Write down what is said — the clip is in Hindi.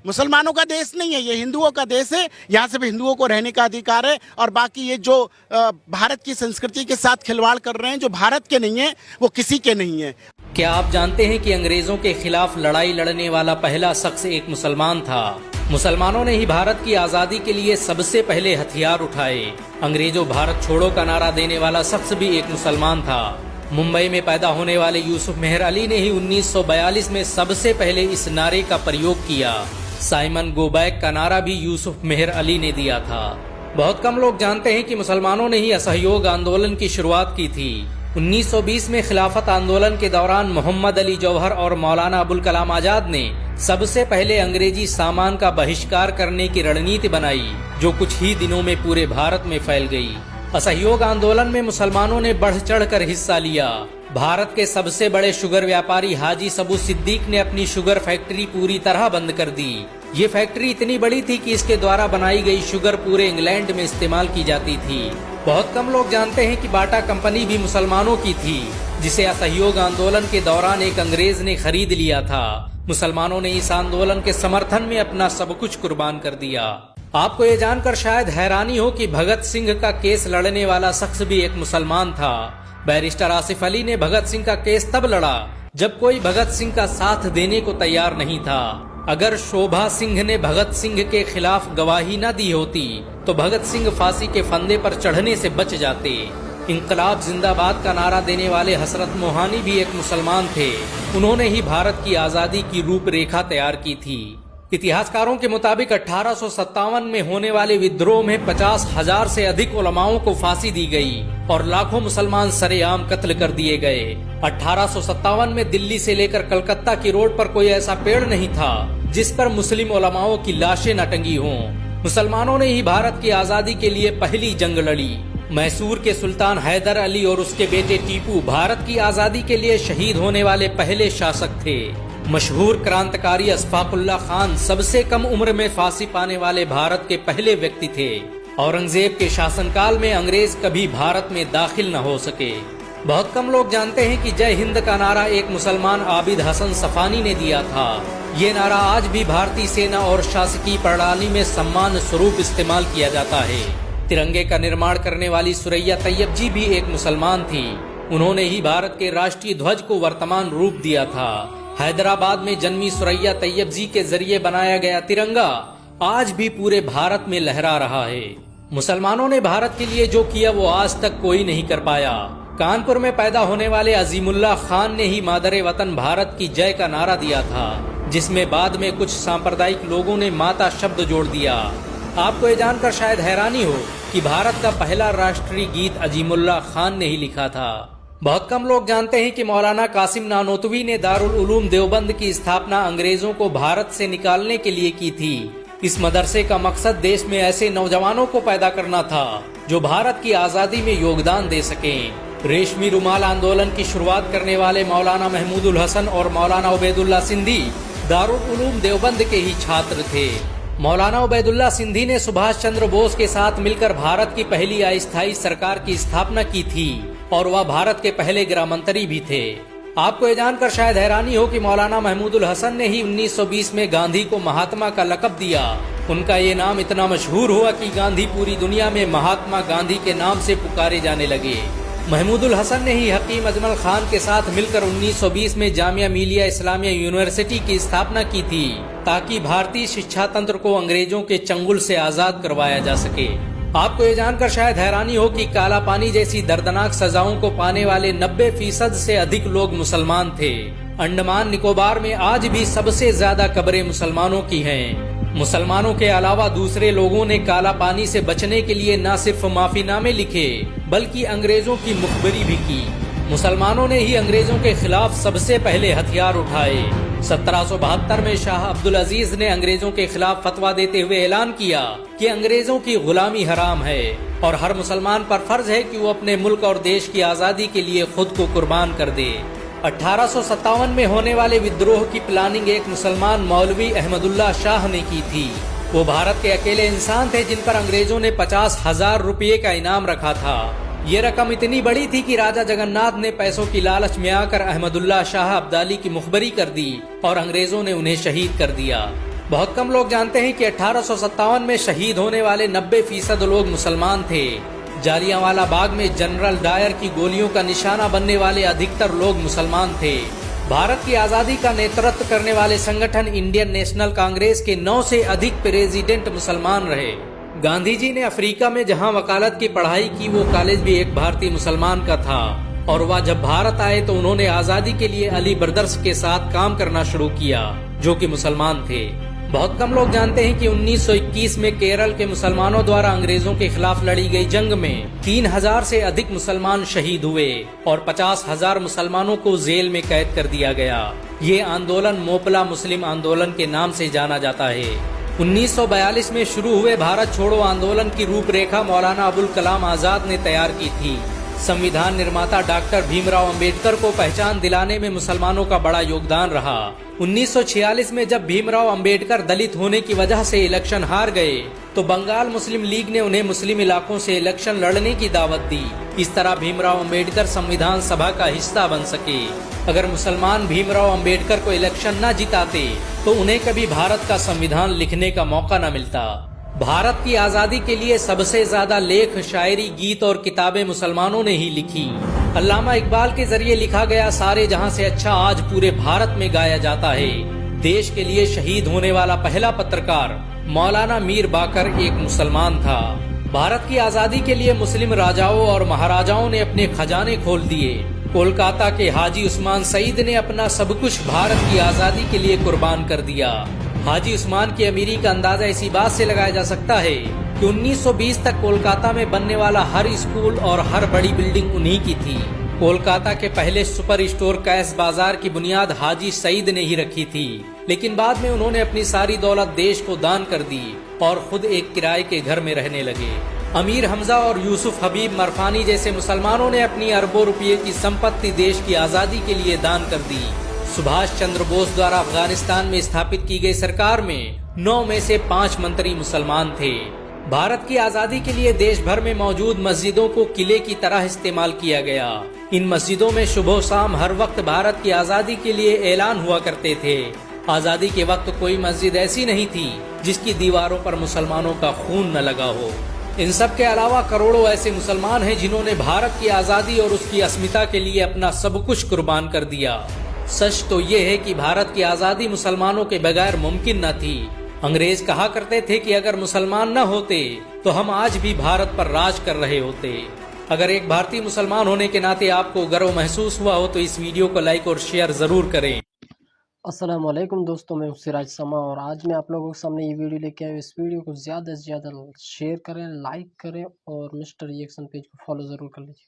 मुसलमानों का देश नहीं है, ये हिंदुओं का देश है। यहाँ सिर्फ हिंदुओं को रहने का अधिकार है, और बाकी ये जो भारत की संस्कृति के साथ खिलवाड़ कर रहे हैं, जो भारत के नहीं है, वो किसी के नहीं है। क्या आप जानते हैं कि अंग्रेजों के खिलाफ लड़ाई लड़ने वाला पहला शख्स एक मुसलमान था? मुसलमानों ने ही भारत की आजादी के लिए सबसे पहले हथियार उठाए। अंग्रेजों भारत छोड़ो का नारा देने वाला शख्स भी एक मुसलमान था। मुंबई में पैदा होने वाले यूसुफ मेहर अली ने ही 1942 में सबसे पहले इस नारे का प्रयोग किया। साइमन गो बैक का नारा भी यूसुफ मेहर अली ने दिया था। बहुत कम लोग जानते हैं कि मुसलमानों ने ही असहयोग आंदोलन की शुरुआत की थी। 1920 में खिलाफत आंदोलन के दौरान मोहम्मद अली जौहर और मौलाना अबुल कलाम आजाद ने सबसे पहले अंग्रेजी सामान का बहिष्कार करने की रणनीति बनाई, जो कुछ ही दिनों में पूरे भारत में फैल गई। असहयोग आंदोलन में मुसलमानों ने बढ़ चढ़कर हिस्सा लिया। भारत के सबसे बड़े शुगर व्यापारी हाजी सबू सिद्दीक ने अपनी शुगर फैक्ट्री पूरी तरह बंद कर दी। ये फैक्ट्री इतनी बड़ी थी कि इसके द्वारा बनाई गई शुगर पूरे इंग्लैंड में इस्तेमाल की जाती थी। बहुत कम लोग जानते हैं कि बाटा कंपनी भी मुसलमानों की थी, जिसे असहयोग आंदोलन के दौरान एक अंग्रेज ने खरीद लिया था। मुसलमानों ने इस आंदोलन के समर्थन में अपना सब कुछ कुर्बान कर दिया। आपको ये जानकर शायद हैरानी हो कि भगत सिंह का केस लड़ने वाला शख्स भी एक मुसलमान था। बैरिस्टर आसिफ अली ने भगत सिंह का केस तब लड़ा जब कोई भगत सिंह का साथ देने को तैयार नहीं था। अगर शोभा सिंह ने भगत सिंह के खिलाफ गवाही न दी होती तो भगत सिंह फांसी के फंदे पर चढ़ने से बच जाते। इंकलाब जिंदाबाद का नारा देने वाले हसरत मोहानी भी एक मुसलमान थे। उन्होंने ही भारत की आजादी की रूपरेखा तैयार की थी। इतिहासकारों के मुताबिक 1857 में होने वाले विद्रोह में 50,000 से अधिक उलमाओं को फांसी दी गई और लाखों मुसलमान सरेआम कत्ल कर दिए गए। 1857 में दिल्ली से लेकर कलकत्ता की रोड पर कोई ऐसा पेड़ नहीं था जिस पर मुस्लिम उलमाओं की लाशें न टंगी हों। मुसलमानों ने ही भारत की आजादी के लिए पहली जंग लड़ी। मैसूर के सुल्तान हैदर अली और उसके बेटे टीपू भारत की आजादी के लिए शहीद होने वाले पहले शासक थे। मशहूर क्रांतिकारी अशफाकुल्ला खान सबसे कम उम्र में फांसी पाने वाले भारत के पहले व्यक्ति थे। औरंगजेब के शासनकाल में अंग्रेज कभी भारत में दाखिल न हो सके। बहुत कम लोग जानते हैं कि जय हिंद का नारा एक मुसलमान आबिद हसन सफानी ने दिया था। ये नारा आज भी भारतीय सेना और शासकीय प्रणाली में सम्मान स्वरूप इस्तेमाल किया जाता है। तिरंगे का निर्माण करने वाली सुरैया तैयब जी भी एक मुसलमान थी। उन्होंने ही भारत के राष्ट्रीय ध्वज को वर्तमान रूप दिया था। हैदराबाद में जन्मी सुरैया तैयब जी के जरिए बनाया गया तिरंगा आज भी पूरे भारत में लहरा रहा है। मुसलमानों ने भारत के लिए जो किया वो आज तक कोई नहीं कर पाया। कानपुर में पैदा होने वाले अजीमुल्ला खान ने ही मादरे वतन भारत की जय का नारा दिया था, जिसमें बाद में कुछ सांप्रदायिक लोगों ने माता शब्द जोड़ दिया। आपको ये जानकर शायद हैरानी हो कि भारत का पहला राष्ट्रीय गीत अजीमुल्ला खान ने ही लिखा था। बहुत कम लोग जानते हैं कि मौलाना कासिम नानोतवी ने दारुल उलूम देवबंद की स्थापना अंग्रेजों को भारत से निकालने के लिए की थी। इस मदरसे का मकसद देश में ऐसे नौजवानों को पैदा करना था जो भारत की आजादी में योगदान दे सकें। रेशमी रुमाल आंदोलन की शुरुआत करने वाले मौलाना महमूदुल हसन और मौलाना उबैदुल्ला सिंधी दारुल उलूम देवबंद के ही छात्र थे। मौलाना उबैदुल्ला सिंधी ने सुभाष चंद्र बोस के साथ मिलकर भारत की पहली अस्थायी सरकार की स्थापना की थी और वह भारत के पहले गृह मंत्री भी थे। आपको ये जानकर शायद हैरानी हो कि मौलाना महमूदुल हसन ने ही 1920 में गांधी को महात्मा का लक़ब दिया। उनका ये नाम इतना मशहूर हुआ कि गांधी पूरी दुनिया में महात्मा गांधी के नाम से पुकारे जाने लगे। महमूदुल हसन ने ही हकीम अजमल खान के साथ मिलकर 1920 में जामिया मिलिया इस्लामिया यूनिवर्सिटी की स्थापना की थी, ताकि भारतीय शिक्षा तंत्र को अंग्रेजों के चंगुल से आजाद करवाया जा सके। आपको ये जानकर शायद हैरानी हो कि काला पानी जैसी दर्दनाक सजाओं को पाने वाले 90% से अधिक लोग मुसलमान थे। अंडमान निकोबार में आज भी सबसे ज्यादा कब्रें मुसलमानों की हैं। मुसलमानों के अलावा दूसरे लोगों ने काला पानी से बचने के लिए न सिर्फ माफीनामे लिखे बल्कि अंग्रेजों की मुखबरी भी की। मुसलमानों ने ही अंग्रेजों के खिलाफ सबसे पहले हथियार उठाए। 1772 में शाह अब्दुल अजीज ने अंग्रेजों के खिलाफ फतवा देते हुए ऐलान किया कि अंग्रेजों की गुलामी हराम है और हर मुसलमान पर फर्ज है कि वो अपने मुल्क और देश की आजादी के लिए खुद को कुर्बान कर दे। 1857 में होने वाले विद्रोह की प्लानिंग एक मुसलमान मौलवी अहमदुल्ला शाह ने की थी। वो भारत के अकेले इंसान थे जिन पर अंग्रेजों ने 50,000 रुपये का इनाम रखा था। ये रकम इतनी बड़ी थी कि राजा जगन्नाथ ने पैसों की लालच में आकर अहमदुल्ला शाह अब्दाली की मुखबरी कर दी और अंग्रेजों ने उन्हें शहीद कर दिया। बहुत कम लोग जानते हैं कि 1857 में शहीद होने वाले 90% लोग मुसलमान थे। जालियांवाला बाग में जनरल डायर की गोलियों का निशाना बनने वाले अधिकतर लोग मुसलमान थे। भारत की आजादी का नेतृत्व करने वाले संगठन इंडियन नेशनल कांग्रेस के 9 से अधिक प्रेसिडेंट मुसलमान रहे। गांधी जी ने अफ्रीका में जहां वकालत की पढ़ाई की, वो कॉलेज भी एक भारतीय मुसलमान का था और वह जब भारत आए तो उन्होंने आजादी के लिए अली ब्रदर्स के साथ काम करना शुरू किया, जो कि मुसलमान थे। बहुत कम लोग जानते हैं कि 1921 में केरल के मुसलमानों द्वारा अंग्रेजों के खिलाफ लड़ी गई जंग में 3000 से अधिक मुसलमान शहीद हुए और 50,000 मुसलमानों को जेल में कैद कर दिया गया। ये आंदोलन मोपला मुस्लिम आंदोलन के नाम से जाना जाता है। 1942 में शुरू हुए भारत छोड़ो आंदोलन की रूपरेखा मौलाना अबुल कलाम आजाद ने तैयार की थी। संविधान निर्माता डॉक्टर भीमराव अंबेडकर को पहचान दिलाने में मुसलमानों का बड़ा योगदान रहा। 1946 में जब भीमराव अंबेडकर दलित होने की वजह से इलेक्शन हार गए तो बंगाल मुस्लिम लीग ने उन्हें मुस्लिम इलाकों से इलेक्शन लड़ने की दावत दी। इस तरह भीमराव अंबेडकर संविधान सभा का हिस्सा बन सके। अगर मुसलमान भीमराव अंबेडकर को इलेक्शन न जिताते तो उन्हें कभी भारत का संविधान लिखने का मौका न मिलता। भारत की आजादी के लिए सबसे ज्यादा लेख, शायरी, गीत और किताबें मुसलमानों ने ही लिखी। अल्लामा इकबाल के जरिए लिखा गया सारे जहां से अच्छा आज पूरे भारत में गाया जाता है। देश के लिए शहीद होने वाला पहला पत्रकार मौलाना मीर बाकर एक मुसलमान था। भारत की आजादी के लिए मुस्लिम राजाओं और महाराजाओं ने अपने खजाने खोल दिए। कोलकाता के हाजी उस्मान सईद ने अपना सब कुछ भारत की आजादी के लिए कुर्बान कर दिया। हाजी उस्मान की अमीरी का अंदाजा इसी बात से लगाया जा सकता है कि 1920 तक कोलकाता में बनने वाला हर स्कूल और हर बड़ी बिल्डिंग उन्हीं की थी। कोलकाता के पहले सुपर स्टोर कैश बाजार की बुनियाद हाजी सईद ने ही रखी थी, लेकिन बाद में उन्होंने अपनी सारी दौलत देश को दान कर दी और खुद एक किराए के घर में रहने लगे। अमीर हमजा और यूसुफ हबीब मरफानी जैसे मुसलमानों ने अपनी अरबों रुपये की संपत्ति देश की आजादी के लिए दान कर दी। सुभाष चंद्र बोस द्वारा अफगानिस्तान में स्थापित की गई सरकार में 9 में से 5 मंत्री मुसलमान थे। भारत की आजादी के लिए देश भर में मौजूद मस्जिदों को किले की तरह इस्तेमाल किया गया। इन मस्जिदों में सुबह शाम हर वक्त भारत की आजादी के लिए ऐलान हुआ करते थे। आजादी के वक्त कोई मस्जिद ऐसी नहीं थी जिसकी दीवारों पर मुसलमानों का खून न लगा हो। इन सब के अलावा करोड़ों ऐसे मुसलमान हैं जिन्होंने भारत की आजादी और उसकी अस्मिता के लिए अपना सब कुछ कुर्बान कर दिया। सच तो ये है कि भारत की आजादी मुसलमानों के बगैर मुमकिन न थी। अंग्रेज कहा करते थे कि अगर मुसलमान न होते तो हम आज भी भारत पर राज कर रहे होते। अगर एक भारतीय मुसलमान होने के नाते आपको गर्व महसूस हुआ हो तो इस वीडियो को लाइक और शेयर जरूर करें। अस्सलाम वालेकुम दोस्तों, मैं सिराज समा और आज मैं आप लोगों के सामने ये वीडियो लेके आया। इस वीडियो को ज़्यादा से ज़्यादा शेयर करें, लाइक करें और मिस्टर रिएक्शन पेज को फॉलो ज़रूर कर लीजिए।